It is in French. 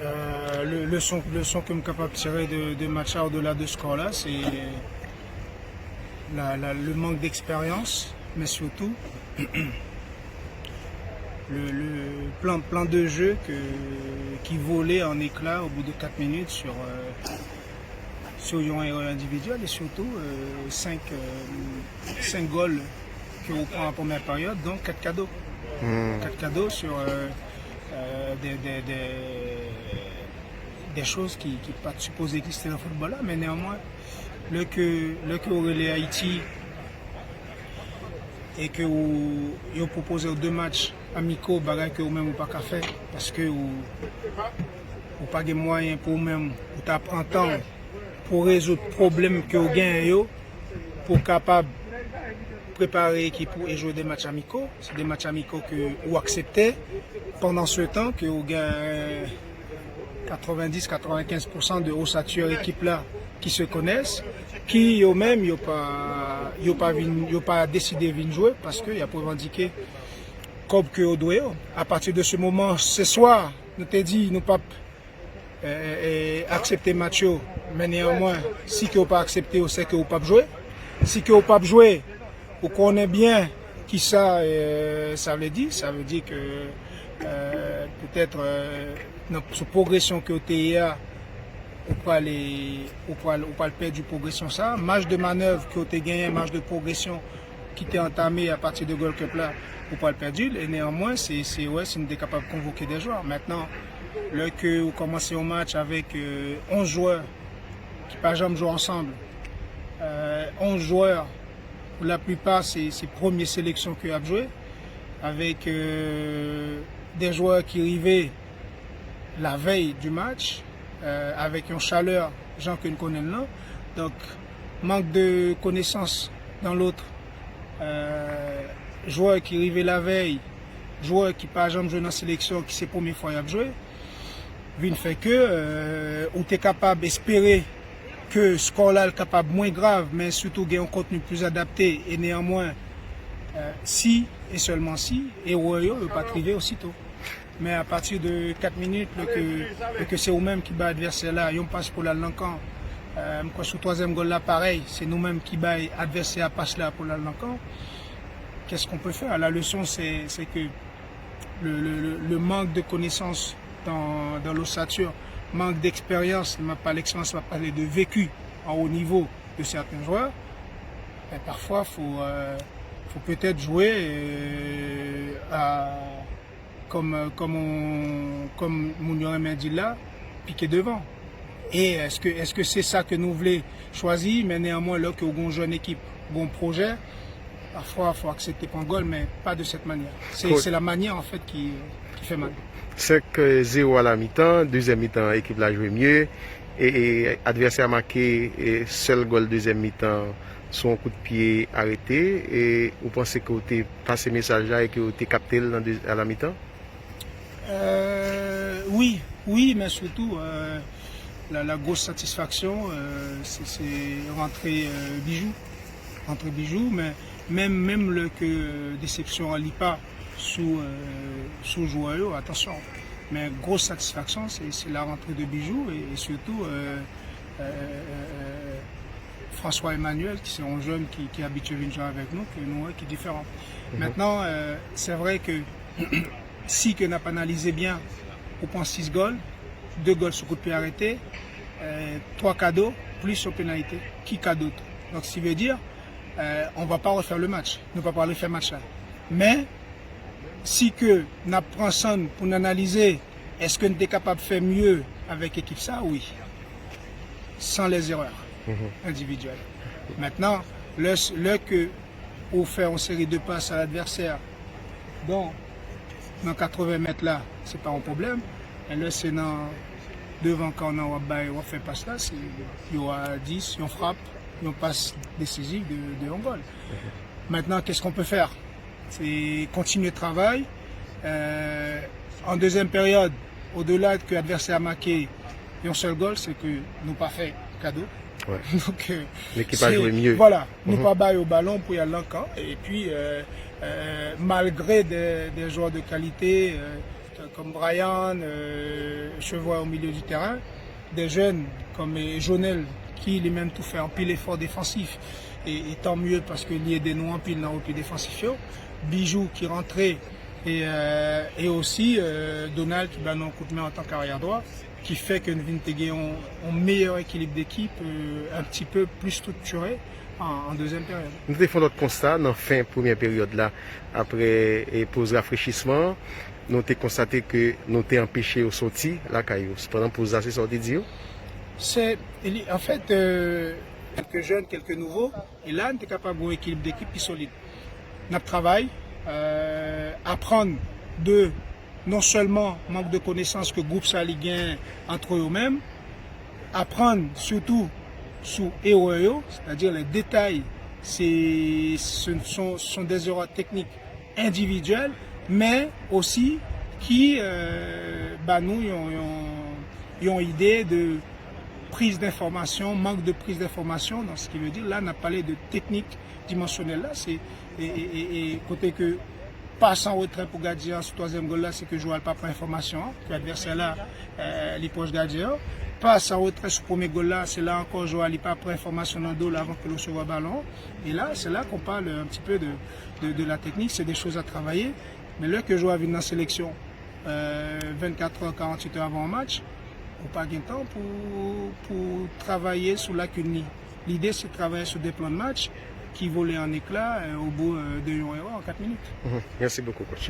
Le son que je suis capable de tirer de match au-delà de ce score-là, c'est le manque d'expérience, mais surtout le plan de jeu qui volait en éclats au bout de 4 minutes sur une erreur individuelle et surtout 5 goals qu'on prend en première période, donc 4 cadeaux. 4 cadeaux sur des choses qui ne sont pas supposées exister dans le football là, mais néanmoins, le que Aurélie Haïti et que vous proposez 2 matchs amicaux, bagaille que vous-même pas qu'à faire parce que vous pas de moyens pour vous-même, vous t'apprendre temps pour résoudre les problèmes que vous gagnez, pour capable préparer l'équipe et jouer des matchs amicaux. C'est des matchs amicaux que vous acceptez pendant ce temps que vous gagnez 90-95% de ossature équipe là qui se connaissent, qui eux-mêmes n'ont pas décidé de jouer parce qu'il y a pour revendiquer comme que au doigt. À partir de ce moment, ce soir, nous t'ai dit nous pas accepter match, mais néanmoins, si que vous pas accepté, c'est que vous pas jouer. Si que vous pas jouer, vous connaissez bien qui ça veut dire. Ça veut dire que peut-être notre progression que vous avez, ou pas perdre du progression ça. Match de manœuvre que vous avez gagné, match de progression qui était entamé à partir de Gold Cup là, ou pas le perdu. Et néanmoins, c'est une capable de convoquer des joueurs. Maintenant, là que vous commencez au match avec 11 joueurs qui ne peuvent jamais jouer ensemble, 11 joueurs, pour la plupart, c'est premières sélections que vous avez joué, avec des joueurs qui arrivaient la veille du match, avec une chaleur, gens que nous connaissons là. Donc, manque de connaissances dans l'autre. Joueurs qui arrivaient la veille, joueurs qui pas jamais joué dans la sélection, qui c'est la première fois qu'ils ont joué, vient fait que on est capable d'espérer que ce score-là est capable moins grave, mais surtout gagner un contenu plus adapté et néanmoins si et seulement si, et Royo ne pas arriver aussitôt. Mais à partir de 4 minutes, que c'est nous-mêmes qui bat l'adversaire là, on passe pour l'Allancan. Sur le 3e goal là, pareil, c'est nous-mêmes qui bat l'adversaire à passe là pour l'Allancan. Qu'est-ce qu'on peut faire? La leçon, c'est que le manque de connaissances dans l'ossature, manque d'expérience, pas l'expérience, on va parler de vécu en haut niveau de certains joueurs. Et parfois, faut peut-être jouer comme Mounir dit là, piquer devant. Et est-ce que c'est ça que nous voulons choisir, mais néanmoins là que vous avez une équipe, bon projet, parfois il faut accepter un goal, mais pas de cette manière. C'est la manière en fait qui fait mal. 5-0 à la mi-temps, deuxième mi-temps, l'équipe l'a joué mieux, et adversaire marqué, et seul goal deuxième mi-temps, son coup de pied arrêté, et vous pensez que vous avez passé ce message-là et que vous avez capté à la mi-temps? Oui, mais surtout la grosse satisfaction, c'est rentrer bijou, mais même le que déception à l'IPA sous joueur, attention. Mais grosse satisfaction, c'est la rentrée de bijoux et surtout François Emmanuel, qui c'est un jeune qui est habitué à jouer avec nous, qui est différent. Maintenant, c'est vrai que si que n'a pas analysé bien, on prend 6 goals, 2 goals sur coup de pied arrêté, 3 cadeaux, plus aux pénalités. Qui cadeau? Donc, ce qui veut dire, on ne va pas refaire le match. On ne va pas refaire le match là. Mais, si que nous prenons pour analyser, est-ce que nous sommes capables de faire mieux avec l'équipe ça? Oui. Sans les erreurs individuelles. Maintenant, le que on fait une série de passes à l'adversaire, donc dans 80 mètres là, c'est pas un problème. Et là, c'est devant quand on fait passe là, il y aura 10, on frappe, on passe décisive de Hongol. Maintenant, qu'est-ce qu'on peut faire? C'est continuer le travail. En deuxième période, au-delà que l'adversaire a marqué un seul goal, c'est que nous pas fait cadeau. Ouais. Donc, l'équipe a joué mieux. Voilà, nous pas bailler au ballon pour y aller en camp. Et puis, malgré des joueurs de qualité comme Brian, Chevois au milieu du terrain, des jeunes comme Jonel qui lui-même tout fait en pile effort défensif et tant mieux parce qu'il y a des noms en pile dans le défensif. Bijou qui rentrait et aussi Donald qui donne un coup de main en tant qu'arrière droit qui fait que Vintégué ont un meilleur équilibre d'équipe, un petit peu plus structuré en deuxième période. Nous avons fait notre constat dans la fin première période là, après pause rafraîchissement, nous avons constaté que nous avons empêché au sortir la caillou. Cependant, pause là, c'est sorti dire. C'est en fait quelques jeunes, quelques nouveaux, et là, on est capable d'un équilibre d'équipe qui est solide. Notre travail, apprendre de non seulement manque de connaissances que groupe ça Ligue 1 entre eux-mêmes, apprendre surtout sous EO, c'est-à-dire les détails, ce sont des erreurs techniques individuelles, mais aussi qui nous ont idée de prise d'information, manque de prise d'information, dans ce qui veut dire là on a parlé de technique dimensionnelle là, c'est et côté que passe en retrait pour gardien ce troisième goal là, c'est que Joël pas prend information, que l'adversaire là les proches gardien passe en retrait sur le premier goal là, c'est là encore Joël pas prend information dans le dos là, avant que l'on se voit ballon, et là c'est là qu'on parle un petit peu de la technique, c'est des choses à travailler, mais là que Joël vient dans la sélection 24 heures, 48 heures avant un match, on n'a pas de temps pour travailler sur la lacune. L'idée, c'est de travailler sur des plans de match qui volaient en éclat au bout de 1 heure en 4 minutes. Merci beaucoup, coach.